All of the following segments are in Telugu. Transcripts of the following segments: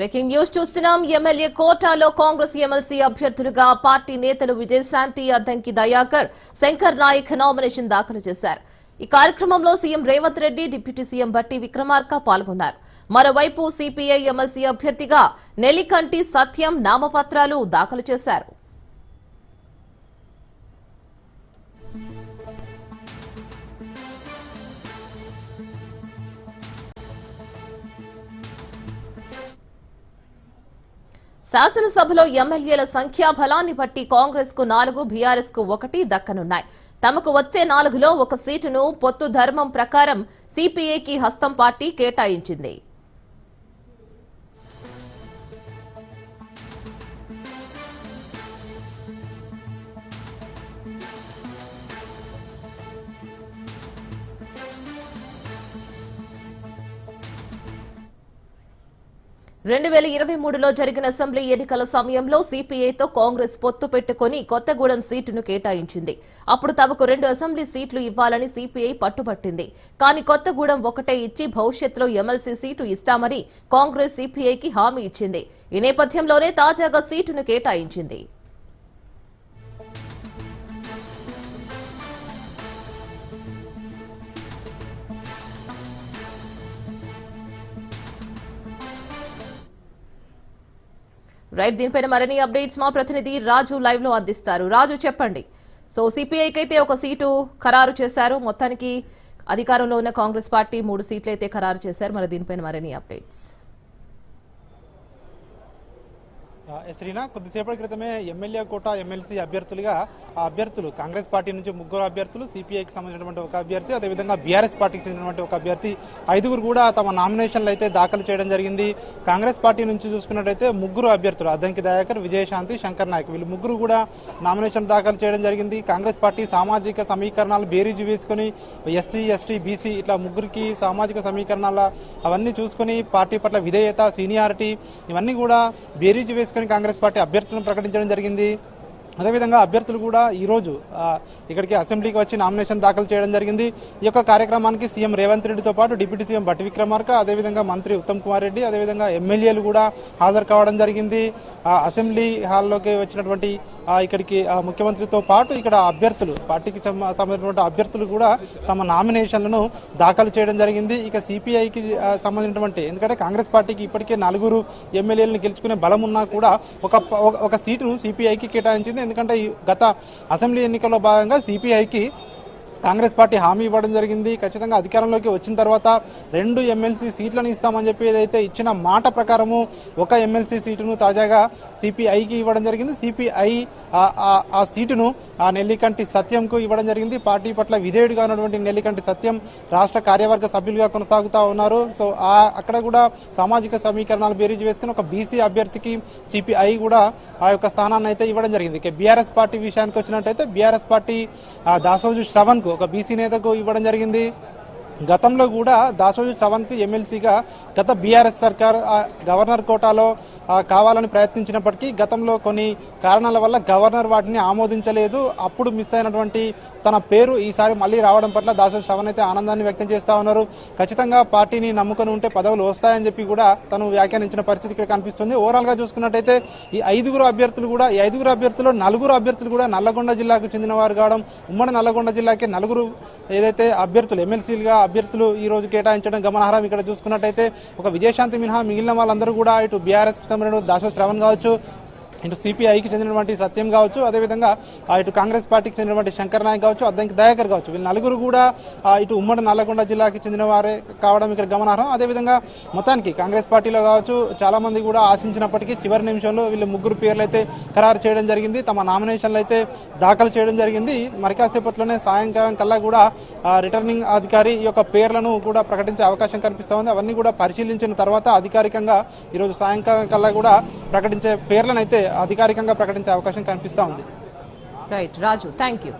బ్రేకింగ్ న్యూస్ చూస్తున్నాం. ఎమ్మెల్యే కోటాలో కాంగ్రెస్ ఎమ్మెల్సీ అభ్యర్థులుగా పార్టీ నేతలు విజయశాంతి, అద్దంకి దయాకర్, శంకర్ నాయక్ నామినేషన్ దాఖలు చేశారు. ఈ కార్యక్రమంలో CM Revanth Reddy, deputy CM బట్టి విక్రమార్క పాల్గొన్నారు. మరోవైపు సిపిఐ ఎమ్మెల్సీ అభ్యర్థిగా నెల్లికంటి సత్యం నామపత్రాలు దాఖలు చేశారు. శాసనసభలో ఎమ్మెల్యేల సంఖ్యాబలాన్ని బట్టి కాంగ్రెస్ కు 4, బీఆర్ఎస్ కు 1 దక్కనున్నాయి. తమకు వచ్చే 4లో ఒక సీటును పొత్తు ధర్మం ప్రకారం సిపిఐకి హస్తం పార్టీ కేటాయించింది. రెండు 2023లో జరిగిన అసెంబ్లీ ఎన్నికల సమయంలో సిపిఐతో కాంగ్రెస్ పొత్తు పెట్టుకుని కొత్తగూడెం సీటును కేటాయించింది. అప్పుడు తమకు 2 అసెంబ్లీ సీట్లు ఇవ్వాలని సిపిఐ పట్టుబట్టింది. కానీ కొత్తగూడెం ఒకటే ఇచ్చి భవిష్యత్తులో ఎమ్మెల్సీ సీటు ఇస్తామని కాంగ్రెస్ సిపిఐకి హామీ ఇచ్చింది. ఈ నేపథ్యంలోనే తాజాగా సీటును కేటాయించింది. రైట్, దీనిపైన మరిన్ని అప్డేట్స్ మా ప్రతినిధి రాజు లైవ్ లో అందిస్తారు. రాజు, చెప్పండి. సో సిపిఐకి అయితే ఒక సీటు ఖరారు చేశారు. మొత్తానికి అధికారంలో ఉన్న కాంగ్రెస్ పార్టీ 3 సీట్లు అయితే ఖరారు చేశారు. మరి దీనిపైన మరిన్ని అప్డేట్స్. శ్రీనా, కొద్దిసేపటి క్రితమే ఎమ్మెల్యే కోట ఎమ్మెల్సీ అభ్యర్థులుగా అభ్యర్థులు కాంగ్రెస్ పార్టీ నుంచి 3 అభ్యర్థులు, సిపిఐకి సంబంధించినటువంటి 1 అభ్యర్థి, అదేవిధంగా బీఆర్ఎస్ పార్టీకి చెందినటువంటి 1 అభ్యర్థి 5గురు కూడా తమ నామినేషన్లు అయితే దాఖలు చేయడం జరిగింది. కాంగ్రెస్ పార్టీ నుంచి చూసుకున్నట్టయితే 3 అభ్యర్థులు అద్దంకి దయాకర్, విజయశాంతి, శంకర్ నాయక్ వీళ్ళు 3 కూడా నామినేషన్ దాఖలు చేయడం జరిగింది. కాంగ్రెస్ పార్టీ సామాజిక సమీకరణాలు బేరీజు వేసుకుని ఎస్సీ, ఎస్టీ, బీసీ ఇట్లా 3కి సామాజిక సమీకరణాల అవన్నీ చూసుకుని పార్టీ పట్ల విధేయత, సీనియారిటీ ఇవన్నీ కూడా బేరీజు వేసుకుని కాంగ్రెస్ పార్టీ అభ్యర్థులను ప్రకటించడం జరిగింది. అదేవిధంగా అభ్యర్థులు కూడా ఈరోజు ఇక్కడికి అసెంబ్లీకి వచ్చి నామినేషన్ దాఖలు చేయడం జరిగింది. ఈ యొక్క కార్యక్రమానికి సీఎం రేవంత్ రెడ్డితో పాటు డిప్యూటీ సీఎం బట్టి విక్రమార్క, అదేవిధంగా మంత్రి ఉత్తమ్ కుమార్ రెడ్డి, అదేవిధంగా ఎమ్మెల్యేలు కూడా హాజరు కావడం జరిగింది. అసెంబ్లీ హాల్లోకి వచ్చినటువంటి ఇక్కడికి ముఖ్యమంత్రితో పాటు ఇక్కడ అభ్యర్థులు పార్టీకి సంబంధించిన అభ్యర్థులు కూడా తమ నామినేషన్లను దాఖలు చేయడం జరిగింది. ఇక సిపిఐకి సంబంధించినటువంటి ఎందుకంటే కాంగ్రెస్ పార్టీకి ఇప్పటికే 4 ఎమ్మెల్యేలను గెలుచుకునే బలం ఉన్నా కూడా ఒక సీటును సిపిఐకి కేటాయించింది. ఎందుకంటే గత అసెంబ్లీ ఎన్నికల్లో భాగంగా సిపిఐకి కాంగ్రెస్ పార్టీ హామీ ఇవ్వడం జరిగింది. ఖచ్చితంగా అధికారంలోకి వచ్చిన తర్వాత 2 ఎమ్మెల్సీ సీట్లను ఇస్తామని చెప్పి ఏదైతే ఇచ్చిన మాట ప్రకారము 1 ఎమ్మెల్సీ సీటును తాజాగా సిపిఐకి ఇవ్వడం జరిగింది. సిపిఐ ఆ సీటును నెల్లికంటి సత్యంకు ఇవ్వడం జరిగింది. పార్టీ పట్ల విధేయుడిగా ఉన్నటువంటి నెల్లికంటి సత్యం రాష్ట్ర కార్యవర్గ సభ్యులుగా కొనసాగుతూ ఉన్నారు. సో అక్కడ కూడా సామాజిక సమీకరణాలు బేరీజు వేసుకుని ఒక బీసీ అభ్యర్థికి సిపిఐ కూడా ఆ యొక్క స్థానాన్ని అయితే ఇవ్వడం జరిగింది. బీఆర్ఎస్ పార్టీ విషయానికి వచ్చినట్టయితే బీఆర్ఎస్ పార్టీ దాసోజు శ్రవణ్ ఒక బీసీ నేతకు ఇవ్వడం జరిగింది. గతంలో కూడా దాసోజు శ్రవణ్కు ఎమ్మెల్సీగా గత బీఆర్ఎస్ సర్కార్ గవర్నర్ కోటాలో కావాలని ప్రయత్నించినప్పటికీ గతంలో కొన్ని కారణాల వల్ల గవర్నర్ వాటిని ఆమోదించలేదు. అప్పుడు మిస్ అయినటువంటి తన పేరు ఈసారి మళ్ళీ రావడం పట్ల దాసోజు శ్రవణ్ అయితే ఆనందాన్ని వ్యక్తం చేస్తూ ఉన్నారు. ఖచ్చితంగా పార్టీని నమ్ముకొని ఉంటే పదవులు వస్తాయని చెప్పి కూడా తను వ్యాఖ్యానించిన పరిస్థితి ఇక్కడ కనిపిస్తుంది. ఓవరాల్ గా చూసుకున్నట్టయితే ఈ 5 అభ్యర్థులు కూడా 5 అభ్యర్థులు 4 అభ్యర్థులు కూడా నల్లగొండ జిల్లాకు చెందిన వారు కావడం, ఉమ్మడి నల్లగొండ జిల్లాకే 4 ఏదైతే అభ్యర్థులు ఎమ్మెల్సీలుగా అభ్యర్థులు ఈ రోజు కేటాయించడం గమనార్హం. ఇక్కడ చూసుకున్నట్టయితే ఒక విజయశాంతి మినహా మిగిలిన వాళ్ళందరూ కూడా ఇటు బీఆర్ఎస్ దాసోజు శ్రవణ్ కావచ్చు, ఇటు సిపిఐకి చెందినటువంటి సత్యం కావచ్చు, అదేవిధంగా ఇటు కాంగ్రెస్ పార్టీకి చెందినటువంటి శంకర్ నాయక్ కావచ్చు, అద్దంకి దయాకర్ కావచ్చు, వీళ్ళు 4 కూడా ఇటు ఉమ్మడి నల్లగొండ జిల్లాకి చెందిన వారే కావడం ఇక్కడ గమనార్హం. అదేవిధంగా మొత్తానికి కాంగ్రెస్ పార్టీలో కావచ్చు చాలా మంది కూడా ఆశించినప్పటికీ చివరి నిమిషంలో వీళ్ళు 3 పేర్లు అయితే ఖరారు చేయడం జరిగింది. తమ నామినేషన్లు అయితే దాఖలు చేయడం జరిగింది. మరి కాసేపట్లోనే సాయంకాలం కల్లా కూడా రిటర్నింగ్ అధికారి ఈ యొక్క పేర్లను కూడా ప్రకటించే అవకాశం కనిపిస్తూ ఉంది. అవన్నీ కూడా పరిశీలించిన తర్వాత అధికారికంగా ఈరోజు సాయంకాలం కల్లా కూడా ప్రకటించే పేర్లను అయితే అధికారికంగా ప్రకటించే అవకాశం కనిపిస్తూ ఉంది. Right Raju, thank you.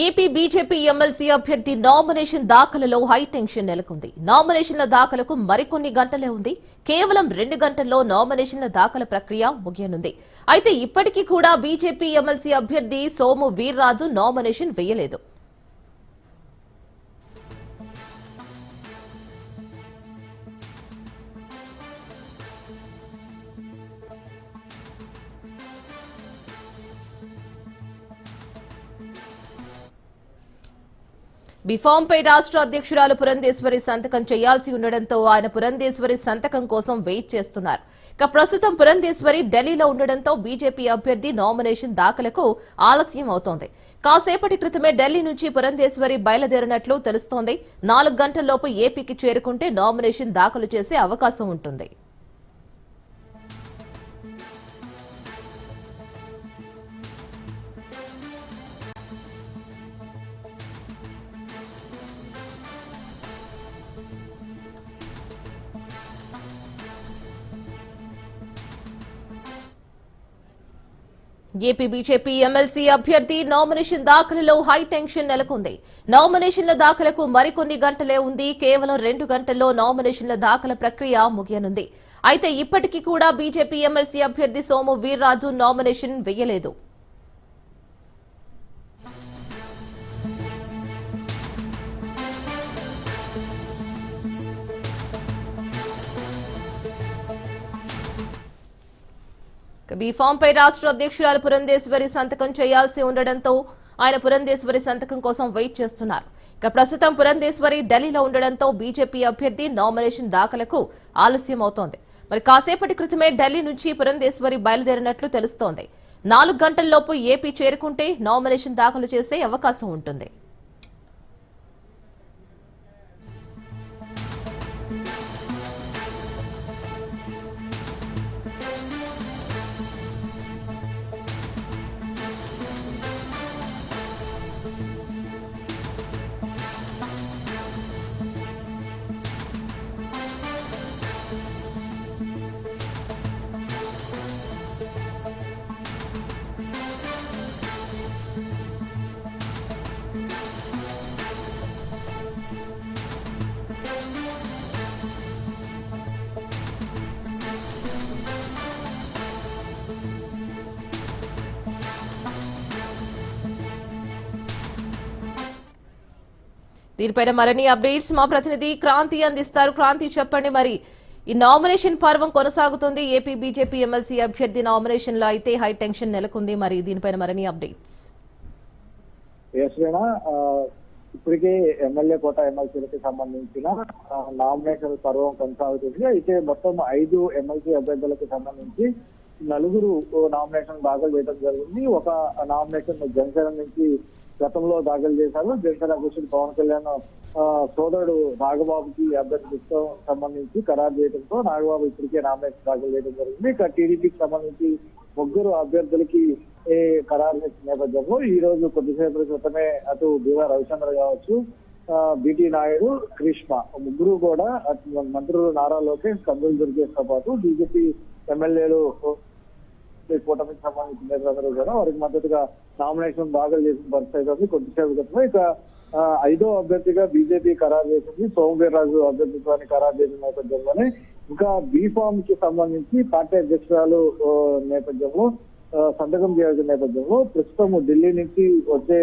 AP BJP MLC అభ్యర్థి నామినేషన్ దాఖలులో హైటెన్షన్ నెలకొంది. నామినేషన్ల దాఖలకు మరికొన్ని గంటలే ఉంది. కేవలం 2 గంటల్లో నామినేషన్ల దాఖలు ప్రక్రియ ముగియనుంది. అయితే ఇప్పటికీ కూడా బీజేపీ ఎమ్మెల్సీ అభ్యర్థి సోము వీర్రాజు నామినేషన్ వేయలేదు. బిఫాంపై రాష్ట్ర అధ్యక్షురాలు పురంధేశ్వరి సంతకం చేయాల్సి ఉండడంతో ఆయన పురంధేశ్వరి సంతకం కోసం వెయిట్ చేస్తున్నారు. ఇక ప్రస్తుతం పురంధేశ్వరి ఢిల్లీలో ఉండడంతో బీజేపీ అభ్యర్థి నామినేషన్ దాఖలకు ఆలస్యం అవుతోంది. కాసేపటి క్రితమే ఢిల్లీ నుంచి పురంధేశ్వరి బయలుదేరినట్లు తెలుస్తోంది. 4 గంటల్లోపు ఏపీకి చేరుకుంటే నామినేషన్ దాఖలు చేసే అవకాశం ఉంటుంది. ఏపీ బీజేపీ ఎమ్మెల్సీ అభ్యర్థి నామినేషన్ దాఖలులో హైటెన్షన్ నెలకొంది. నామినేషన్ల దాఖలకు మరికొన్ని గంటలే ఉంది. కేవలం 2 గంటల్లో నామినేషన్ల దాఖల ప్రక్రియ ముగియనుంది. అయితే ఇప్పటికీ కూడా బీజేపీ ఎమ్మెల్సీ అభ్యర్థి సోము వీర్రాజు నామినేషన్ వేయలేదు. బీఫాంపై రాష్ట్ర అధ్యక్షురాలు పురంధేశ్వరి సంతకం చేయాల్సి ఉండడంతో ఆయన పురంధేశ్వరి సంతకం కోసం వెయిట్ చేస్తున్నారు. ఇక ప్రస్తుతం పురంధేశ్వరి ఢిల్లీలో ఉండడంతో బీజేపీ అభ్యర్థి నామినేషన్ దాఖలకు ఆలస్యం అవుతోంది. మరి కాసేపటి క్రితమే ఢిల్లీ నుంచి పురంధేశ్వరి బయలుదేరినట్లు తెలుస్తోంది. 4 గంటల్లోపు ఏపీ చేరుకుంటే నామినేషన్ దాఖలు చేసే అవకాశం ఉంటుంది. దీనిపైన మరిన్ని అప్డేట్స్ మా ప్రతినిధి క్రాంతి అందిస్తారు. క్రాంతి, చెప్పండి, మరి ఈ నామినేషన్ పర్వం కొనసాగుతుంది. ఏపీ బీజేపీ ఎమ్మెల్సీ అభ్యర్థి నామినేషన్ లో అయితే హై టెన్షన్ నెలకొంది. మరి దీనిపైన మరిన్ని అప్డేట్స్. ఇప్పటికే ఎమ్మెల్యే కోట ఎమ్మెల్సీలకు సంబంధించిన నామినేషన్ పర్వం కొనసాగుతుంది. అయితే మొత్తం 5 ఎమ్మెల్సీ అభ్యర్థులకు సంబంధించి 4 నామినేషన్ దాఖలు చేయడం జరిగింది. ఒక నామినేషన్ జనసేన నుంచి గతంలో దాఖలు చేశారు. జనసేన అధ్యక్షుడు పవన్ కళ్యాణ్ సోదరుడు నాగబాబుకి అభ్యర్థితో సంబంధించి ఖరారు చేయడంతో నాగబాబు ఇప్పటికే నామినేషన్ దాఖలు చేయడం జరిగింది. ఇక టీడీపీకి సంబంధించి 3 అభ్యర్థులకి ఖరారు చేసిన నేపథ్యంలో ఈ రోజు కొద్దిసేపటి క్రితమే అటు బీవా రవిచంద్ర కావచ్చు, బిటి నాయుడు, కృష్ణ 3 కూడా మంత్రులు నారా లోకేష్, కందులు దుర్గేష్తో పాటు బీజేపీ ఎమ్మెల్యేలు కూటమికి సంబంధించిన నేతలందరూ కూడా వారికి మద్దతుగా నామినేషన్ దాఖలు చేసిన పరిస్థితి ఉంది. కొద్దిసేపు క్రితమే ఇక 5వ అభ్యర్థిగా బీజేపీ ఖరారు చేసింది. సోము వీర్రాజు అభ్యర్థిత్వాన్ని ఖరారు చేసిన నేపథ్యంలోనే ఇంకా బీఫామ్ కి సంబంధించి పార్టీ అధ్యక్షురాలు నేపథ్యంలో సంతకం చేయాల్సిన నేపథ్యంలో ప్రస్తుతం ఢిల్లీ నుంచి వచ్చే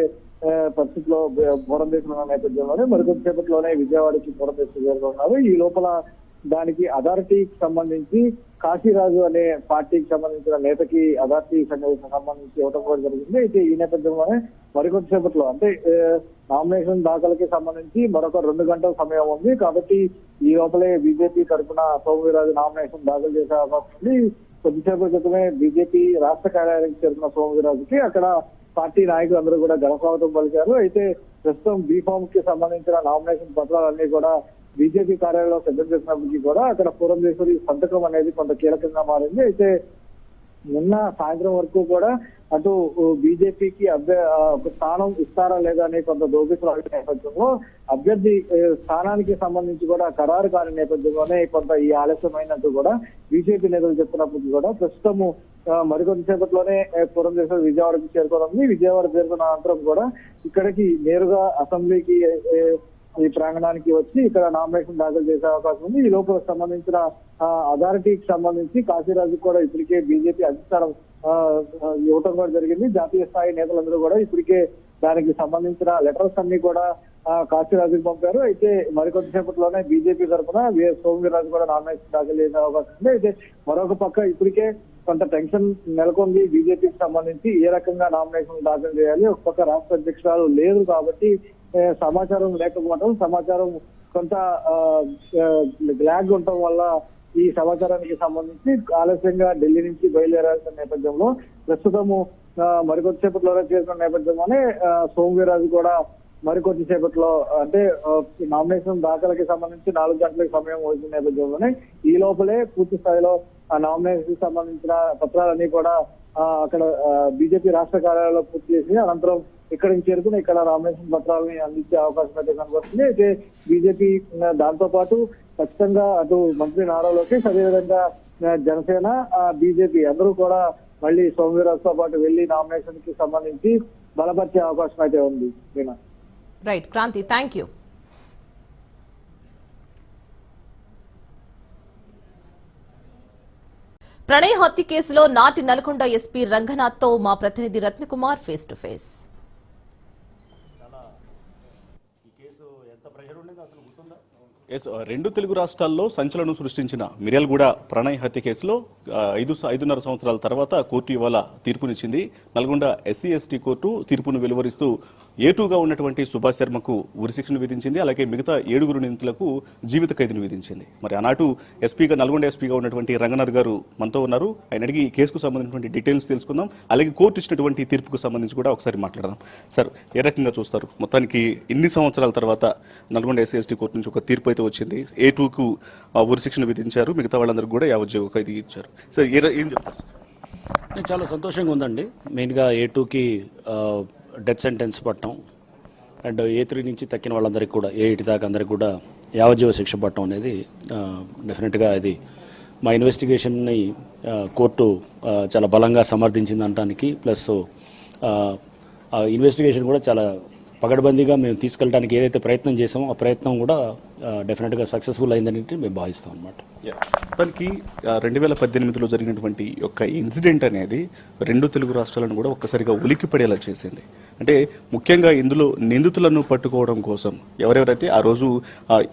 పరిస్థితిలో పురంధేశ్వరి నేపథ్యంలోనే మరికొద్దిసేపట్లోనే విజయవాడకి పురంధేశ్వరి చేరుకున్నారు. ఈ లోపల దానికి అథారిటీకి సంబంధించి కాశీరాజు అనే పార్టీకి సంబంధించిన నేతకి అథారిటీ సంబంధించి ఇవ్వడం కూడా జరిగింది. అయితే ఈ నేపథ్యంలోనే మరికొద్దిసేపట్లో అంటే నామినేషన్ దాఖలకి సంబంధించి మరొక 2 గంటల సమయం ఉంది. కాబట్టి ఈ లోపలే బీజేపీ తరఫున సోము వీర్రాజు నామినేషన్ దాఖలు చేసే అవకాశం ఉంది. కొద్దిసేపటి క్రితమే బీజేపీ రాష్ట్ర కార్యాలయానికి చేరుకున్న సోము వీర్రాజుకి అక్కడ పార్టీ నాయకులు అందరూ కూడా ఘనస్వాగతం పలికారు. అయితే ప్రస్తుతం బీఫామ్ కి సంబంధించిన నామినేషన్ పత్రాలన్నీ కూడా బీజేపీ కార్యాలయంలో సిద్ధం చేసినప్పటికీ కూడా అక్కడ పురంధేశ్వరి సంతకం అనేది కొంత కీలకంగా మారింది. అయితే నిన్న సాయంత్రం వరకు కూడా అటు బీజేపీకి ఒక స్థానం ఇస్తారా లేదా అనే కొంత దోపితుల నేపథ్యంలో అభ్యర్థి స్థానానికి సంబంధించి కూడా ఖరారు కాని నేపథ్యంలోనే కొంత ఈ ఆలస్యమైనట్టు కూడా బీజేపీ నేతలు చెప్తున్నప్పటికీ కూడా ప్రస్తుతము మరికొద్దిసేపట్లోనే పురంధేశ్వరి విజయవాడకి చేరుకోనుంది. విజయవాడ చేరుకున్న అనంతరం కూడా ఇక్కడికి నేరుగా అసెంబ్లీకి ఈ ప్రాంగణానికి వచ్చి ఇక్కడ నామినేషన్ దాఖలు చేసే అవకాశం ఉంది. ఈ లోపల సంబంధించిన అథారిటీకి సంబంధించి కాశీరాజు కూడా ఇప్పటికే బీజేపీ అధిష్టానం ఇవ్వటం కూడా జరిగింది. జాతీయ స్థాయి నేతలందరూ కూడా ఇప్పటికే దానికి సంబంధించిన లెటర్స్ అన్ని కూడా కాశీరాజుకి పంపారు. అయితే మరికొద్దిసేపట్లోనే బీజేపీ తరఫున సోమవీర్రాజు కూడా నామినేషన్ దాఖలు చేసే అవకాశం ఉంది. అయితే మరొక పక్క ఇప్పటికే కొంత టెన్షన్ నెలకొంది బీజేపీకి సంబంధించి ఏ రకంగా నామినేషన్ దాఖలు చేయాలి. ఒక పక్క రాష్ట్ర అధ్యక్షురాలు లేదు కాబట్టి సమాచారం లేకపోవడం, సమాచారం కొంత లాగ్ ఉండటం వల్ల ఈ సమాచారానికి సంబంధించి ఆలస్యంగా ఢిల్లీ నుంచి బయలుదేరాల్సిన నేపథ్యంలో ప్రస్తుతము మరికొద్దిసేపట్లోనే చేరుకున్న నేపథ్యంలోనే సోమవీర్రాజు కూడా మరికొద్దిసేపట్లో అంటే నామినేషన్ దాఖలకి సంబంధించి 4 గంటలకు సమయం వచ్చిన నేపథ్యంలోనే ఈ లోపలే పూర్తి స్థాయిలో ఆ నామినేషన్ సంబంధించిన పత్రాలన్నీ కూడా అక్కడ బీజేపీ రాష్ట్ర కార్యాలయంలో పూర్తి చేసి అనంతరం ఇక్కడికి చేరుకుని ఇక్కడ నామినేషన్ పత్రాలని అందించే అవకాశం అయితే కనబడుతుంది. అయితే బీజేపీ దాంతో పాటు ఖచ్చితంగా అటు మంత్రి నారా లోకేష్ అదేవిధంగా జనసేన బీజేపీ అందరూ కూడా మళ్ళీ సోమవీర్రాజుతో పాటు వెళ్లి నామినేషన్ కి సంబంధించి బలపరిచే అవకాశం అయితే ఉంది. Right Kranthi, thank you. Pranay హత్య కేసులో నాటి నల్గొండ ఎస్పీ రంగనాథ్తో మా ప్రతినిధి రత్నకుమార్ ఫేస్ టు ఫేస్. రెండు తెలుగు రాష్ట్రాల్లో సంచలనం సృష్టించిన మిర్యాలగూడ ప్రణయ్ హత్య కేసులో 5.5 సంవత్సరాల తర్వాత కోర్టు ఇవాళ తీర్పునిచ్చింది. నల్గొండ ఎస్సీ ఎస్టీ కోర్టు తీర్పును వెలువరిస్తూ A2గా ఉన్నటువంటి సుభాష్ శర్మకు ఉరిశిక్షను విధించింది. అలాగే మిగతా 7 నిందితులకు జీవిత ఖైదును విధించింది. మరి ఆనాటు నల్గొండ ఎస్పీగా ఉన్నటువంటి రంగనాథ్ గారు మనతో ఉన్నారు. ఆయన అడిగి ఈ కేసుకు సంబంధించినటువంటి డీటెయిల్స్ తెలుసుకుందాం. అలాగే కోర్టు ఇచ్చినటువంటి తీర్పుకు సంబంధించి కూడా ఒకసారి మాట్లాడదాం. సార్, ఏ రకంగా చూస్తారు? మొత్తానికి ఇన్ని సంవత్సరాల తర్వాత నల్గొండ ఎస్సీ ఎస్టీ కోర్టు నుంచి ఒక తీర్పు అయితే వచ్చింది. A2కు ఉరిశిక్షను విధించారు, మిగతా వాళ్ళందరికీ కూడా యావజ్జీవ ఖైదు ఇచ్చారు. సార్, ఏం చెప్తారు సార్? నేను చాలా సంతోషంగా ఉందండి. మెయిన్గా A2కి డెత్ సెంటెన్స్ పట్టడం అండ్ A3 నుంచి తక్కిన వాళ్ళందరికీ కూడా A8 దాకా అందరికి కూడా యావజ్జీవ శిక్ష పట్టడం అనేది డెఫినెట్గా ఇది మా ఇన్వెస్టిగేషన్ని కోర్టు చాలా బలంగా సమర్థించింది అనడానికి, ప్లస్ ఇన్వెస్టిగేషన్ కూడా చాలా పగడబందీగా మేము తీసుకెళ్ళడానికి ఏదైతే ప్రయత్నం చేసామో ఆ ప్రయత్నం కూడా డెఫినెట్గా సక్సెస్ఫుల్ అయిందని మేము భావిస్తాం అనమాట. దానికి 2018లో జరిగినటువంటి యొక్క ఇన్సిడెంట్ అనేది 2 తెలుగు రాష్ట్రాలను కూడా ఒక్కసారిగా ఉలిక్కిపడేలా చేసింది. అంటే ముఖ్యంగా ఇందులో నిందితులను పట్టుకోవడం కోసం ఎవరెవరైతే ఆ రోజు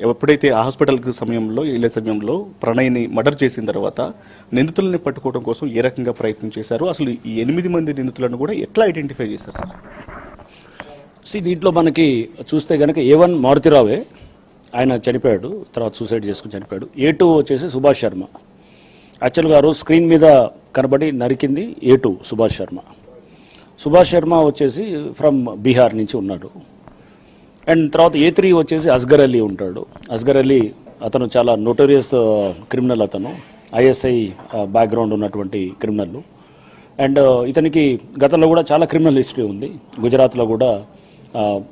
ఎప్పుడైతే హాస్పిటల్కి వెళ్ళే సమయంలో ప్రణయ్ని మర్డర్ చేసిన తర్వాత నిందితులని పట్టుకోవడం కోసం ఏ రకంగా ప్రయత్నం చేశారు, అసలు ఈ 8 మంది నిందితులను కూడా ఎట్లా ఐడెంటిఫై చేశారు సార్? దీంట్లో మనకి చూస్తే కనుక A1 మారుతిరావే, ఆయన చనిపోయాడు, తర్వాత సూసైడ్ చేసుకుని చనిపోయాడు. A2 వచ్చేసి సుభాష్ శర్మ. యాక్చువల్గా ఆ రోజు స్క్రీన్ మీద కనబడి నరికింది A2 సుభాష్ శర్మ. సుభాష్ శర్మ వచ్చేసి ఫ్రమ్ బీహార్ నుంచి ఉన్నాడు. అండ్ తర్వాత A3 వచ్చేసి అస్గర్ అలీ ఉంటాడు. అస్గర్ అలీ అతను చాలా నోటోరియస్ క్రిమినల్, అతను ISI బ్యాక్గ్రౌండ్ ఉన్నటువంటి క్రిమినల్. అండ్ ఇతనికి గతంలో కూడా చాలా క్రిమినల్ హిస్టరీ ఉంది. గుజరాత్లో కూడా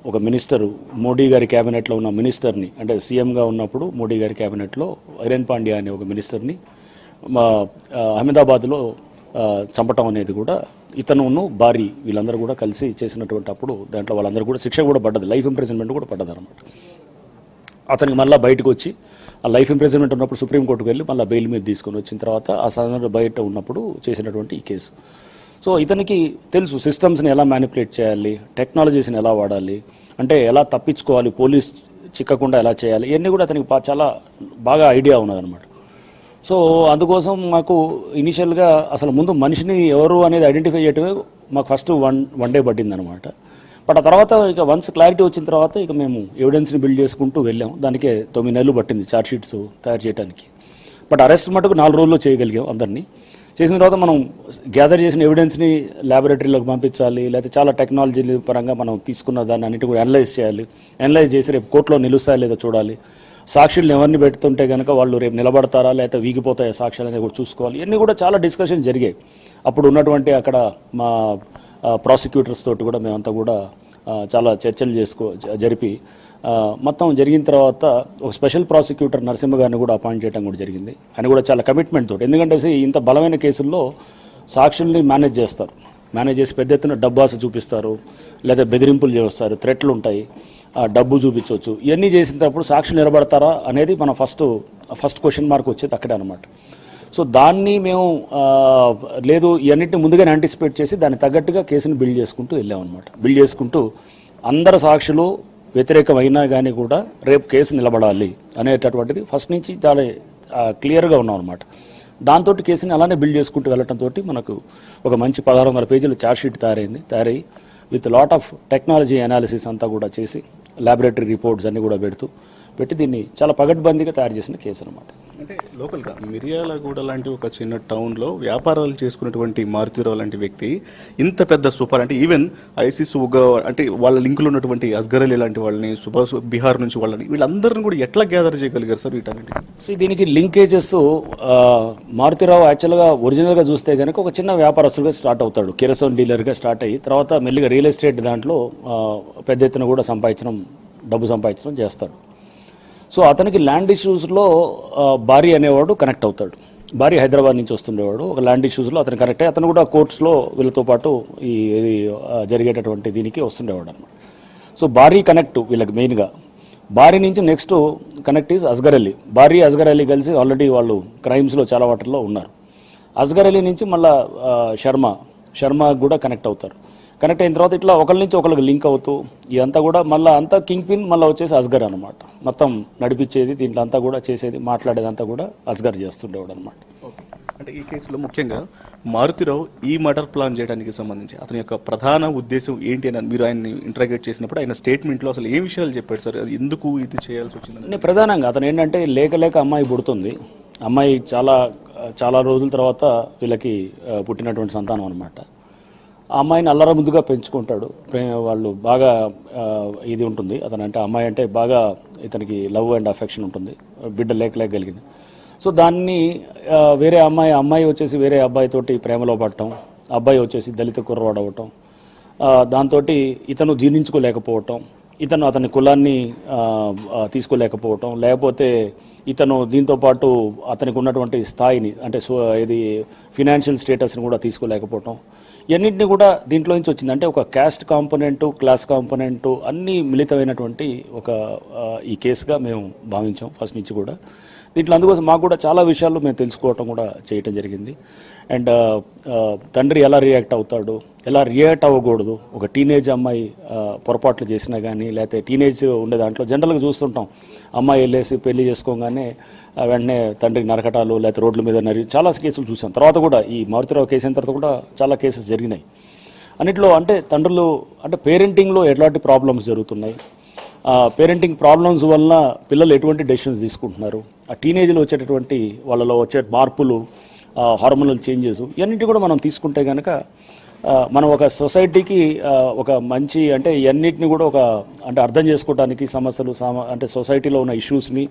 ఒక మినిస్టర్, మోడీ గారి క్యాబినెట్లో ఉన్న మినిస్టర్ని, అంటే సీఎంగా ఉన్నప్పుడు మోడీ గారి క్యాబినెట్లో ఐరన్ పాండ్యా అనే ఒక మినిస్టర్ని అహ్మదాబాద్లో చంపటం అనేది కూడా ఇతను భారీ వీళ్ళందరూ కూడా కలిసి చేసినటువంటి అప్పుడు దాంట్లో వాళ్ళందరూ కూడా శిక్ష కూడా పడ్డది, లైఫ్ ఇంప్రిజన్మెంట్ కూడా పడ్డది అనమాట. అతనికి మళ్ళీ బయటకు వచ్చి ఆ లైఫ్ ఇంప్రిజన్మెంట్ ఉన్నప్పుడు సుప్రీంకోర్టుకు వెళ్ళి మళ్ళీ బెయిల్ మీద తీసుకొని వచ్చిన తర్వాత ఆ సాధారణ బయట ఉన్నప్పుడు చేసినటువంటి ఈ కేసు. సో ఇతనికి తెలుసు సిస్టమ్స్ని ఎలా మ్యానిపులేట్ చేయాలి, టెక్నాలజీస్ని ఎలా వాడాలి, అంటే ఎలా తప్పించుకోవాలి, పోలీస్ చిక్కకుండా ఎలా చేయాలి, ఇవన్నీ కూడా అతనికి చాలా బాగా ఐడియా ఉన్నదన్నమాట. సో అందుకోసం మాకు ఇనిషియల్గా అసలు ముందు మనిషిని ఎవరు అనేది ఐడెంటిఫై చేయటమే మాకు ఫస్ట్ వన్ డే పట్టిందనమాట. బట్ ఆ తర్వాత ఇక వన్స్ క్లారిటీ వచ్చిన తర్వాత ఇక మేము ఎవిడెన్స్ని బిల్డ్ చేసుకుంటూ వెళ్ళాం. దానికే 9 నెలలు పట్టింది ఛార్జ్ షీట్స్ తయారు చేయడానికి. బట్ అరెస్ట్ మటుకు 4 రోజుల్లో చేయగలిగాం. అందరినీ చేసిన తర్వాత మనం గ్యాదర్ చేసిన ఎవిడెన్స్ని ల్యాబొరేటరీలోకి పంపించాలి, లేకపోతే చాలా టెక్నాలజీ పరంగా మనం తీసుకున్న దాన్ని అన్నిటి కూడా అనలైజ్ చేయాలి. అనలైజ్ చేసి రేపు కోర్టులో నిలుస్తాయా లేదో చూడాలి. సాక్షులను ఎవరిని పెడుతుంటే కనుక వాళ్ళు రేపు నిలబడతారా లేకపోతే వీగిపోతాయా సాక్ష్యాలు అనేది కూడా చూసుకోవాలి. ఇవన్నీ కూడా చాలా డిస్కషన్ జరిగాయి. అప్పుడు ఉన్నటువంటి అక్కడ మా ప్రాసిక్యూటర్స్ తోటి కూడా మేమంతా కూడా చాలా చర్చలు జరిపి మొత్తం జరిగిన తర్వాత ఒక స్పెషల్ ప్రాసిక్యూటర్ నరసింహ గారిని కూడా అపాయింట్ చేయడం కూడా జరిగింది. ఆయన కూడా చాలా కమిట్మెంట్ తోటి, ఎందుకంటే ఇంత బలమైన కేసుల్లో సాక్షుల్ని మేనేజ్ చేస్తారు, మేనేజ్ చేసి పెద్ద ఎత్తున డబ్బు ఆశ చూపిస్తారు, లేదా బెదిరింపులు చేస్తారు, థ్రెట్లు ఉంటాయి, డబ్బు చూపించవచ్చు. ఇవన్నీ చేసినప్పుడు సాక్షులు నిలబడతారా అనేది మన ఫస్ట్ క్వశ్చన్ మార్క్ వచ్చేది అక్కడే అనమాట. సో దాన్ని మేము లేదు ఇవన్నింటిని ముందుగానే యాంటిసిపేట్ చేసి దాన్ని తగ్గట్టుగా కేసుని బిల్డ్ చేసుకుంటూ వెళ్ళామన్నమాట. బిల్డ్ చేసుకుంటూ అందరు సాక్షులు వ్యతిరేకమైనా కానీ కూడా రేపు కేసు నిలబడాలి అనేటటువంటిది ఫస్ట్ నుంచి చాలా క్లియర్గా ఉన్నాం అనమాట. దాంతో కేసుని అలానే బిల్డ్ చేసుకుంటూ వెళ్ళటంతో మనకు ఒక మంచి 1600 పేజీల ఛార్జ్షీట్ తయారయ్యి with lot of technology analysis అంతా కూడా చేసి ల్యాబొరేటరీ రిపోర్ట్స్ అన్నీ కూడా పెట్టి దీన్ని చాలా పగడ్బందీగా తయారు చేసిన కేసు అనమాట. అంటే లోకల్గా మిర్యాలగూడ లాంటి ఒక చిన్న టౌన్లో వ్యాపారాలు చేసుకున్నటువంటి మారుతీరావు లాంటి వ్యక్తి ఇంత పెద్ద సూపర్ అంటే ఈవెన్ ఐసిస్ అంటే వాళ్ళ లింకులు ఉన్నటువంటి అస్గర్ అలీ లాంటి వాళ్ళని సుభాష్ బీహార్ నుంచి వాళ్ళని వీళ్ళందరినీ కూడా ఎట్లా గ్యాదర్ చేయగలిగారు సార్ వీటన్నిటి? సో దీనికి లింకేజెస్ మారుతీరావు యాక్చువల్గా ఒరిజినల్గా చూస్తే కనుక ఒక చిన్న వ్యాపారస్తులుగా స్టార్ట్ అవుతాడు, కెరసోన్ డీలర్గా స్టార్ట్ అయ్యి తర్వాత మెల్లిగా రియల్ ఎస్టేట్ దాంట్లో పెద్ద ఎత్తున కూడా డబ్బు సంపాదించడం చేస్తాడు. సో అతనికి ల్యాండ్ ఇష్యూస్లో భారీ అనేవాడు కనెక్ట్ అవుతాడు. భారీ హైదరాబాద్ నుంచి వస్తుండేవాడు. ఒక ల్యాండ్ ఇష్యూస్లో అతను కనెక్ట్ అయ్యి అతను కూడా కోర్ట్స్లో వీళ్ళతో పాటు ఇది జరిగేటటువంటి దీనికి వస్తుండేవాడు అనమాట. సో భారీ కనెక్ట్ వీళ్ళకి మెయిన్గా. భారీ నుంచి next connect is Asghar Ali. భారీ అస్గర్ అలీ కలిసి ఆల్రెడీ వాళ్ళు క్రైమ్స్లో చాలా వాటిల్లో ఉన్నారు. అస్గర్ అలీ నుంచి మళ్ళీ శర్మ కూడా కనెక్ట్ అవుతారు. కనెక్ట్ అయిన తర్వాత ఇట్లా ఒకరి నుంచి ఒకరికి లింక్ అవుతూ ఇదంతా కూడా మళ్ళీ అంతా కింగ్ పిన్ మళ్ళీ వచ్చేసి అస్గర్ అనమాట. మొత్తం నడిపించేది దీంట్లో అంతా కూడా చేసేది మాట్లాడేదంతా కూడా అస్గర్ చేస్తుండేవాడు అనమాట. అంటే ఈ కేసులో ముఖ్యంగా మారుతీరావు ఈ మర్డర్ ప్లాన్ చేయడానికి సంబంధించి అతని యొక్క ప్రధాన ఉద్దేశం ఏంటి అని మీరు ఆయన్ని ఇంటరాగేట్ చేసినప్పుడు ఆయన స్టేట్మెంట్లో అసలు ఏ విషయాలు చెప్పాడు సార్? ఎందుకు ఇది చేయాల్సి వచ్చిందని? ప్రధానంగా అతను ఏంటంటే లేక అమ్మాయి పుడుతుంది. అమ్మాయి చాలా రోజుల తర్వాత వీళ్ళకి పుట్టినటువంటి సంతానం అనమాట. ఆ అమ్మాయిని అల్లర ముద్దుగా పెంచుకుంటాడు. వాళ్ళు బాగా ఇది ఉంటుంది అతను అంటే అమ్మాయి అంటే బాగా ఇతనికి లవ్ అండ్ అఫెక్షన్ ఉంటుంది, బిడ్డ లేకగలిగింది. సో దాన్ని వేరే అమ్మాయి వచ్చేసి వేరే అబ్బాయితోటి ప్రేమలో పడటం, అబ్బాయి వచ్చేసి దళిత కుర్రవాడు అవ్వటం, దాంతో ఇతను జీర్ణించుకోలేకపోవటం, అతని కులాన్ని తీసుకోలేకపోవటం, లేకపోతే ఇతను దీంతోపాటు అతనికి ఉన్నటువంటి స్థాయిని అంటే ఇది ఫినాన్షియల్ స్టేటస్ని కూడా తీసుకోలేకపోవటం, ఇవన్నింటినీ కూడా దీంట్లో నుంచి వచ్చింది. అంటే ఒక క్యాస్ట్ కాంపోనెంటు, క్లాస్ కాంపోనెంటు అన్నీ మిళితమైనటువంటి ఈ కేసుగా మేము భావించాం ఫస్ట్ నుంచి కూడా. దీంట్లో అందుకోసం మాకు కూడా చాలా విషయాలు మేము తెలుసుకోవటం కూడా చేయటం జరిగింది. అండ్ తండ్రి ఎలా రియాక్ట్ అవుతాడు, ఎలా రియాక్ట్ అవ్వకూడదు, ఒక టీనేజ్ అమ్మాయి పొరపాట్లు చేసినా కానీ, లేకపోతే టీనేజ్ ఉండే దాంట్లో జనరల్గా చూస్తుంటాం అమ్మాయి వెళ్ళేసి పెళ్లి చేసుకోగానే వెంటనే తండ్రికి నరకటాలు, లేకపోతే రోడ్ల మీద చాలా కేసులు చూసాం. తర్వాత కూడా ఈ మారుతీరావు కేసు అయిన తర్వాత కూడా చాలా కేసెస్ జరిగినాయి. అన్నిట్లో అంటే తండ్రులు అంటే పేరెంటింగ్లో ఎట్లాంటి ప్రాబ్లమ్స్ జరుగుతున్నాయి, పేరెంటింగ్ ప్రాబ్లమ్స్ వలన పిల్లలు ఎటువంటి డెసిషన్స్ తీసుకుంటున్నారు, ఆ టీనేజ్లో వచ్చేటటువంటి వాళ్ళలో వచ్చే మార్పులు, హార్మోనల్ చేంజెస్ ఇవన్నిటి కూడా మనం తీసుకుంటే కనుక మనం ఒక సొసైటీకి ఒక మంచి అంటే ఇవన్నిటిని కూడా అంటే అర్థం చేసుకోవడానికి సమస్యలు అంటే సొసైటీలో ఉన్న ఇష్యూస్ని,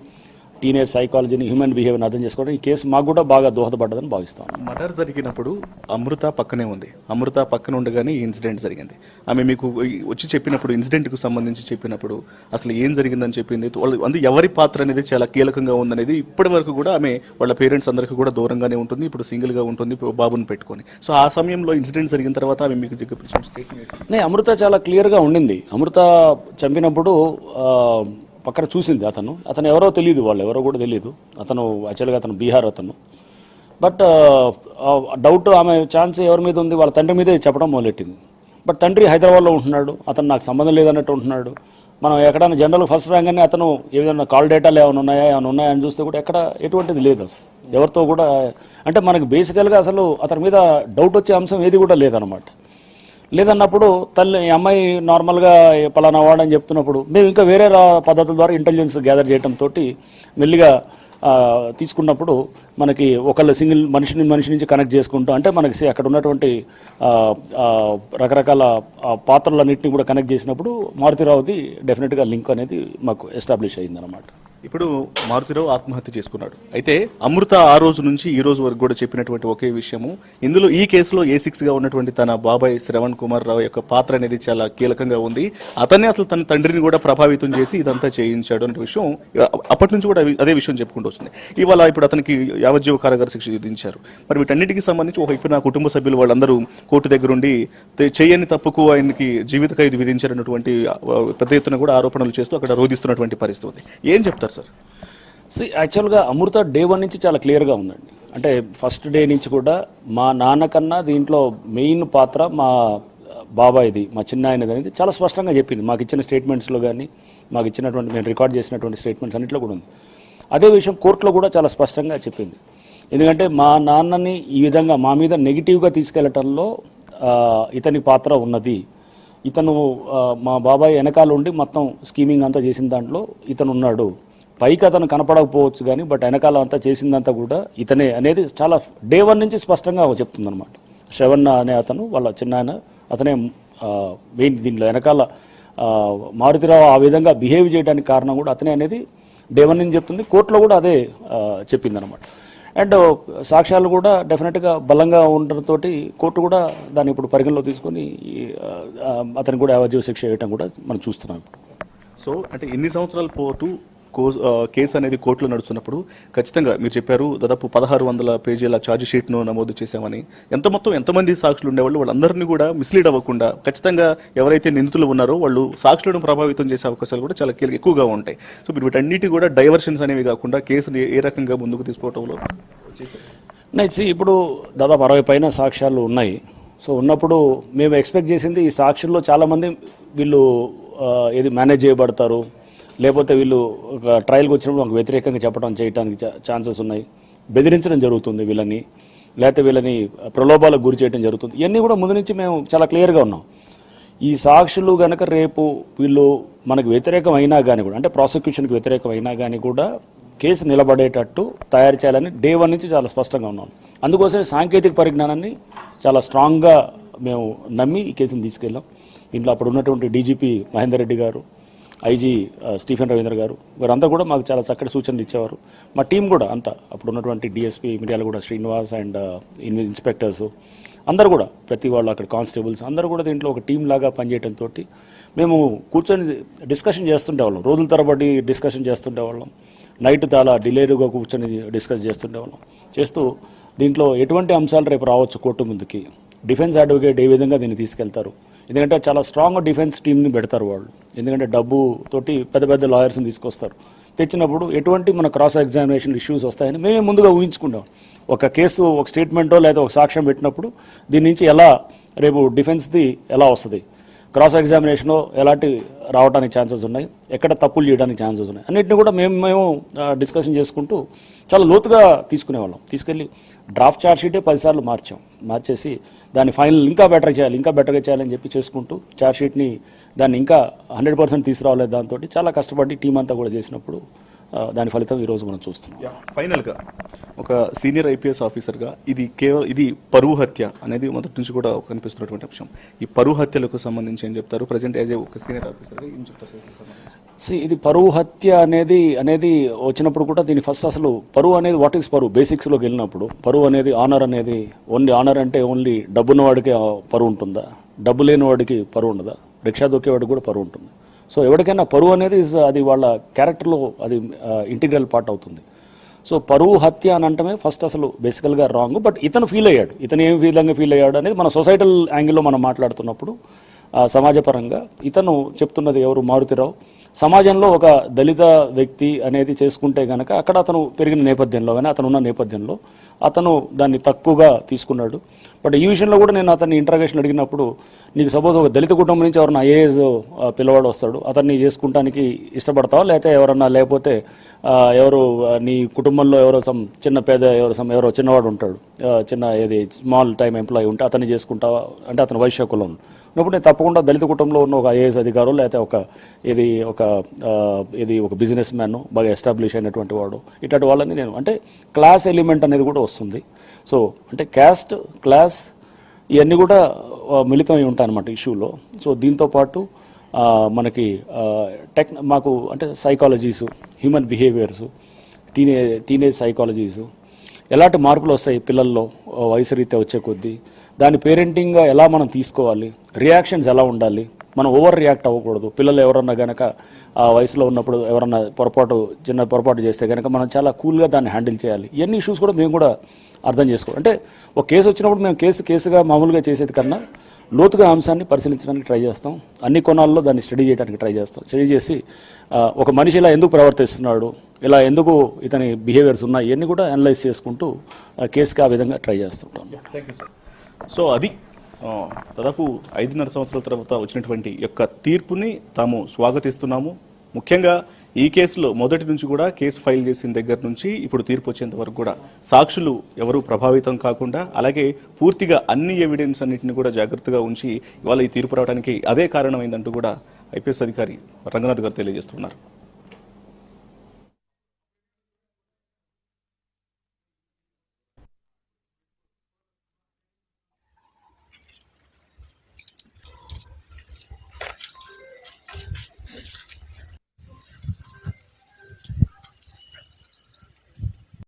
టీనేజ్ సైకాలజీని, హ్యూమన్ బిహేవియర్ని అర్థం చేసుకోవడం ఈ కేసు మాకు కూడా బాగా దోహదపడ్డదని భావిస్తాను. మర్డర్ జరిగినప్పుడు అమృత పక్కనే ఉంది. అమృత పక్కన ఉండగానే ఈ ఇన్సిడెంట్ జరిగింది. ఆమె మీకు వచ్చి చెప్పినప్పుడు ఇన్సిడెంట్కు సంబంధించి చెప్పినప్పుడు అసలు ఏం జరిగిందని చెప్పింది, వాళ్ళు ఎవరి పాత్ర అనేది చాలా కీలకంగా ఉందనేది ఇప్పటి వరకు కూడా ఆమె వాళ్ళ పేరెంట్స్ అందరికీ కూడా దూరంగానే ఉంటుంది, ఇప్పుడు సింగిల్గా ఉంటుంది బాబుని పెట్టుకొని. సో ఆ సమయంలో ఇన్సిడెంట్ జరిగిన తర్వాత ఆమె మీకు స్టేట్మెంట్ అమృత చాలా క్లియర్గా ఉండింది. అమృత చంపినప్పుడు పక్కన చూసింది అతను ఎవరో తెలియదు, వాళ్ళు ఎవరో కూడా తెలియదు. అతను యాక్చువల్గా అతను బీహార్ అతను. బట్ డౌట్ ఆమె ఛాన్స్ ఎవరి మీద ఉంది, వాళ్ళ తండ్రి మీదే చెప్పడం మొదలెట్టింది. బట్ తండ్రి హైదరాబాద్లో ఉంటున్నాడు, అతను నాకు సంబంధం లేదన్నట్టు ఉంటున్నాడు. మనం ఎక్కడైనా జనరల్ ఫస్ట్ రాగానే అతను ఏదైనా కాల్ డేటాలు ఏమైనా ఉన్నాయా అని చూస్తే కూడా ఎక్కడ ఎటువంటిది లేదు అసలు ఎవరితో కూడా. అంటే మనకు బేసికల్గా అసలు అతని మీద డౌట్ వచ్చే అంశం ఏది కూడా లేదనమాట. లేదన్నప్పుడు ఈ అమ్మాయి నార్మల్గా పలానా వాడని చెప్తున్నప్పుడు మేము ఇంకా వేరే పద్ధతుల ద్వారా ఇంటెలిజెన్స్ గ్యాదర్ చేయడంతో మెల్లిగా తీసుకున్నప్పుడు మనకి ఒకళ్ళ సింగిల్ మనిషి నుంచి కనెక్ట్ చేసుకుంటూ అంటే మనకి అక్కడ ఉన్నటువంటి రకరకాల పాత్రలన్నింటినీ కూడా కనెక్ట్ చేసినప్పుడు మారుతీరావుది డెఫినెట్గా లింక్ అనేది మాకు ఎస్టాబ్లిష్ అయిందన్నమాట. ఇప్పుడు మారుతిరావు ఆత్మహత్య చేసుకున్నాడు. అయితే అమృత ఆ రోజు నుంచి ఈ రోజు వరకు కూడా చెప్పినటువంటి ఒకే విషయము, ఇందులో ఈ కేసులో A6 గా ఉన్నటువంటి తన బాబాయ్ శ్రవణ్ కుమార్ రావు యొక్క పాత్ర అనేది చాలా కీలకంగా ఉంది. అతనే అసలు తన తండ్రిని కూడా ప్రభావితం చేసి ఇదంతా చేయించాడు అనే విషయం అప్పటి నుంచి కూడా అదే విషయం చెప్పుకుంటూ వస్తుంది. ఇవాళ ఇప్పుడు అతనికి యావజ్జీవ కారాగార శిక్ష విధించారు. మరి వీటన్నిటికీ సంబంధించి ఒకవైపు కుటుంబ సభ్యులు వాళ్ళందరూ కోర్టు దగ్గర ఉండి చేయని తప్పుకు ఆయనకి జీవిత ఖైదు విధించారన్నటువంటి పెద్ద ఎత్తున కూడా ఆరోపణలు చేస్తూ అక్కడ రోధిస్తున్నటువంటి పరిస్థితి ఉంది. ఏం చెప్తారు సార్? యాక్చువల్గా అమృత డే 1 నుంచి చాలా క్లియర్గా ఉందండి. అంటే ఫస్ట్ డే నుంచి కూడా మా నాన్నకన్నా దీంట్లో మెయిన్ పాత్ర మా బాబాయిది, మా చిన్నాయనది అనేది చాలా స్పష్టంగా చెప్పింది. మాకు ఇచ్చిన స్టేట్మెంట్స్లో కానీ, మాకు ఇచ్చినటువంటి మేము రికార్డ్ చేసినటువంటి స్టేట్మెంట్స్ అన్నింటిలో కూడా ఉంది. అదే విషయం కోర్టులో కూడా చాలా స్పష్టంగా చెప్పింది. ఎందుకంటే మా నాన్నని ఈ విధంగా మా మీద నెగిటివ్గా తీసుకెళ్లటంలో ఇతని పాత్ర ఉన్నది. ఇతను మా బాబాయ్ వెనకాల ఉండి మొత్తం స్కీమింగ్ అంతా చేసిన దాంట్లో ఇతను ఉన్నాడు. పైకి అతను కనపడకపోవచ్చు కానీ బట్ వెనకాల అంతా చేసిందంతా కూడా ఇతనే అనేది చాలా డే 1 నుంచి స్పష్టంగా చెప్తుంది అనమాట. శ్రవణ్ అనే అతను వాళ్ళ చిన్నాయన, అతనే మెయిన్ దీనిలో వెనకాల మారుతిరావు ఆ విధంగా బిహేవ్ చేయడానికి కారణం కూడా అతనే అనేది డే 1 నుంచి చెప్తుంది. కోర్టులో కూడా అదే చెప్పింది అనమాట. అండ్ సాక్ష్యాలు కూడా డెఫినెట్గా బలంగా ఉండడంతో కోర్టు కూడా దాన్ని ఇప్పుడు పరిగణలో తీసుకొని అతనికి కూడా యావజ్జీవ శిక్ష వేయటం కూడా మనం చూస్తున్నాం ఇప్పుడు. సో అంటే ఎన్ని సంవత్సరాల పాటు కేసు అనేది కోర్టులో నడుస్తున్నప్పుడు ఖచ్చితంగా మీరు చెప్పారు దాదాపు 1600 పేజీల ఛార్జ్ షీట్ను నమోదు చేశామని. ఎంతమంది సాక్షులు ఉండేవాళ్ళు వాళ్ళందరినీ కూడా మిస్లీడ్ అవ్వకుండా ఖచ్చితంగా ఎవరైతే నిందితులు ఉన్నారో వాళ్ళు సాక్షులను ప్రభావితం చేసే అవకాశాలు కూడా చాలా ఎక్కువగా ఉంటాయి. సో మీరు వీటన్నిటి కూడా డైవర్షన్స్ అనేవి కాకుండా కేసుని ఏ రకంగా ముందుకు తీసుకోవడంలో ఇప్పుడు దాదాపు 60 పైన సాక్ష్యాలు ఉన్నాయి. సో ఉన్నప్పుడు మేము ఎక్స్పెక్ట్ చేసింది ఈ సాక్షుల్లో చాలామంది వీళ్ళు ఏది మేనేజ్ చేయబడతారు, లేకపోతే వీళ్ళు ఒక ట్రయల్కి వచ్చినప్పుడు మాకు వ్యతిరేకంగా చేయడానికి ఛాన్సెస్ ఉన్నాయి, బెదిరించడం జరుగుతుంది వీళ్ళని, లేకపోతే వీళ్ళని ప్రలోభాలకు గురి చేయడం జరుగుతుంది. ఇవన్నీ కూడా ముందు నుంచి మేము చాలా క్లియర్గా ఉన్నాం. ఈ సాక్షులు కనుక రేపు వీళ్ళు మనకు వ్యతిరేకం అయినా కానీ కూడా, అంటే ప్రాసిక్యూషన్కి వ్యతిరేకం అయినా కానీ కూడా కేసు నిలబడేటట్టు తయారు చేయాలని డే 1 నుంచి చాలా స్పష్టంగా ఉన్నాం. అందుకోసమే సాంకేతిక పరిజ్ఞానాన్ని చాలా స్ట్రాంగ్గా మేము నమ్మి ఈ కేసుని తీసుకెళ్ళాం. దీంట్లో అప్పుడు ఉన్నటువంటి డీజీపీ మహేందర్ రెడ్డి గారు, ఐజీ స్టీఫెన్ రవీంద్ర గారు వీరంతా కూడా మాకు చాలా చక్కటి సూచనలు ఇచ్చేవారు. మా టీం కూడా అంతా అప్పుడు ఉన్నటువంటి DSP Miryalaguda Srinivas and inspectors అందరూ కూడా ప్రతి వాళ్ళు అక్కడ కానిస్టేబుల్స్ అందరూ కూడా దీంట్లో ఒక టీం లాగా పనిచేయడంతో మేము కూర్చొని డిస్కషన్ చేస్తుండేవాళ్ళం. రోజుల తరబడి డిస్కషన్ చేస్తుండేవాళ్ళం. నైట్ చాలా డిలేరుగా కూర్చొని డిస్కస్ చేస్తుండేవాళ్ళం. చేస్తూ దీంట్లో ఎటువంటి అంశాలు రేపు రావచ్చు కోర్టు ముందుకి, డిఫెన్స్ అడ్వకేట్ ఏ విధంగా దీన్ని తీసుకెళ్తారు, ఎందుకంటే చాలా స్ట్రాంగ్ డిఫెన్స్ టీమ్ని పెడతారు వాళ్ళు. ఎందుకంటే డబ్బుతోటి పెద్ద పెద్ద లాయర్స్ని తీసుకొస్తారు. తెచ్చినప్పుడు ఎటువంటి మన క్రాస్ ఎగ్జామినేషన్ ఇష్యూస్ వస్తాయని మేమే ముందుగా ఊహించుకుంటాం. ఒక కేసు ఒక స్టేట్మెంటో లేదా ఒక సాక్ష్యం పెట్టినప్పుడు దీని నుంచి ఎలా రేపు డిఫెన్స్ది ఎలా వస్తుంది, క్రాస్ ఎగ్జామినేషన్లో ఎలాంటి రావడానికి ఛాన్సెస్ ఉన్నాయి, ఎక్కడ తప్పులు చేయడానికి ఛాన్సెస్ ఉన్నాయి అన్నింటినీ కూడా మేము డిస్కషన్ చేసుకుంటూ చాలా లోతుగా తీసుకునేవాళ్ళం. తీసుకెళ్ళి డ్రాఫ్ట్ ఛార్జ్ షీటే 10 సార్లు మార్చేసి దాన్ని ఫైనల్ ఇంకా బెటర్గా చేయాలని చెప్పి చేసుకుంటూ ఛార్జ్ షీట్ని దాన్ని ఇంకా 100% తీసుకురావాలి. దాంతో చాలా కష్టపడి టీం అంతా కూడా చేసినప్పుడు దాని ఫలితం ఈరోజు మనం చూస్తున్నాం. ఫైనల్గా ఒక సీనియర్ ఐపీఎస్ ఆఫీసర్గా ఇది పరువు హత్య అనేది మొదటి నుంచి కూడా కనిపిస్తున్నటువంటి అంశం. ఈ పరువు హత్యలకు సంబంధించి ఏం చెప్తారు? ప్రజెంట్ యాజ్ ఏ ఒక సీనియర్ ఆఫీసర్గా ఏం చెప్తారు? ఇది పరువు హత్య అనేది వచ్చినప్పుడు కూడా దీని ఫస్ట్ అసలు పరువు అనేది వాట్ ఈస్ పరువు బేసిక్స్లోకి వెళ్ళినప్పుడు పరువు అనేది ఆనర్ అనేది ఓన్లీ ఆనర్ అంటే ఓన్లీ డబ్బున్న వాడికి పరువు ఉంటుందా, డబ్బు లేని వాడికి పరువు ఉండదా, రిక్షా దొక్కేవాడికి కూడా పరువు ఉంటుంది. సో ఎవరికైనా పరువు అనేది అది వాళ్ళ క్యారెక్టర్లో అది ఇంటిగ్రల్ పార్ట్ అవుతుంది. సో పరువు హత్య అని అంటమే ఫస్ట్ అసలు బేసికల్గా రాంగ్. బట్ ఇతను ఫీల్ అయ్యాడు, ఇతను ఏ విధంగా ఫీల్ అయ్యాడు అనేది మన సొసైటల్ యాంగిల్లో మనం మాట్లాడుతున్నప్పుడు సమాజపరంగా ఇతను చెప్తున్నది ఎవరు, మారుతిరావు సమాజంలో ఒక దళిత వ్యక్తి అనేది చేసుకుంటే కనుక అక్కడ అతను పెరిగిన నేపథ్యంలో కానీ అతను ఉన్న నేపథ్యంలో అతను దాన్ని తక్కువగా తీసుకున్నాడు. బట్ ఈ విషయంలో కూడా నేను అతన్ని ఇంటరాగేషన్ అడిగినప్పుడు, నీకు సపోజ్ ఒక దళిత కుటుంబం నుంచి ఎవరన్నా ఐఏఎస్ పిల్లవాడు వస్తాడు, అతన్ని చేసుకుంటానికి ఇష్టపడతావా, లేకపోతే ఎవరు నీ కుటుంబంలో ఎవరో చిన్న పేద ఎవరో చిన్నవాడు ఉంటాడు, స్మాల్ టైం ఎంప్లాయీ ఉంటే అతన్ని చేసుకుంటావా అంటే అతను వైశ్య కులం ఉన్నప్పుడు నేను తప్పకుండా దళిత కుటుంబంలో ఉన్న ఒక ఐఏఎస్ అధికారు లేకపోతే ఒక బిజినెస్ మ్యాన్ బాగా ఎస్టాబ్లిష్ అయినటువంటి వాడు ఇట్లాంటి వాళ్ళని నేను అంటే క్లాస్ ఎలిమెంట్ అనేది కూడా వస్తుంది. సో అంటే క్యాస్ట్ క్లాస్ ఇవన్నీ కూడా మిళితమై ఉంటాయి అన్నమాట ఇష్యూలో. సో దీంతోపాటు మనకి మాకు అంటే సైకాలజీసు, హ్యూమన్ బిహేవియర్సు, టీనేజ్ సైకాలజీసు, ఎలాంటి మార్పులు వస్తాయి పిల్లల్లో వయసు రీత్యా వచ్చే కొద్దీ, దాని పేరెంటింగ్గా ఎలా మనం తీసుకోవాలి, రియాక్షన్స్ ఎలా ఉండాలి, మనం ఓవర్ రియాక్ట్ అవ్వకూడదు. పిల్లలు ఎవరన్నా కనుక ఆ వయసులో ఉన్నప్పుడు ఎవరన్నా చిన్న పొరపాటు చేస్తే కనుక మనం చాలా కూల్గా దాన్ని హ్యాండిల్ చేయాలి. ఇవన్నీ ఇష్యూస్ కూడా మేము కూడా అర్థం చేసుకోవాలి. అంటే ఒక కేసు వచ్చినప్పుడు మేము కేసుగా మామూలుగా చేసేది కన్నా లోతుగా అంశాన్ని పరిశీలించడానికి ట్రై చేస్తాం. అన్ని కోణాల్లో దాన్ని స్టడీ చేయడానికి ట్రై చేస్తాం. స్టడీ చేసి ఒక మనిషి ఇలా ఎందుకు ప్రవర్తిస్తున్నాడు, ఇలా ఎందుకు ఇతని బిహేవియర్స్ ఉన్నాయి, ఇవన్నీ కూడా అనలైజ్ చేసుకుంటూ కేసుకి ఆ విధంగా ట్రై చేస్తుంటాం. సో అది దాదాపు 5.5 సంవత్సరాల తర్వాత వచ్చినటువంటి యొక్క తీర్పుని తాము స్వాగతిస్తున్నాము. ముఖ్యంగా ఈ కేసులో మొదటి నుంచి కూడా కేసు ఫైల్ చేసిన దగ్గర నుంచి ఇప్పుడు తీర్పు వచ్చేంత వరకు కూడా సాక్షులు ఎవరు ప్రభావితం కాకుండా, అలాగే పూర్తిగా అన్ని ఎవిడెన్స్ అన్నింటిని కూడా జాగ్రత్తగా ఉంచి ఇవాళ ఈ తీర్పు రావడానికి అదే కారణమైందంటూ కూడా ఐపీఎస్ అధికారి రంగనాథ్ గారు తెలియజేస్తున్నారు.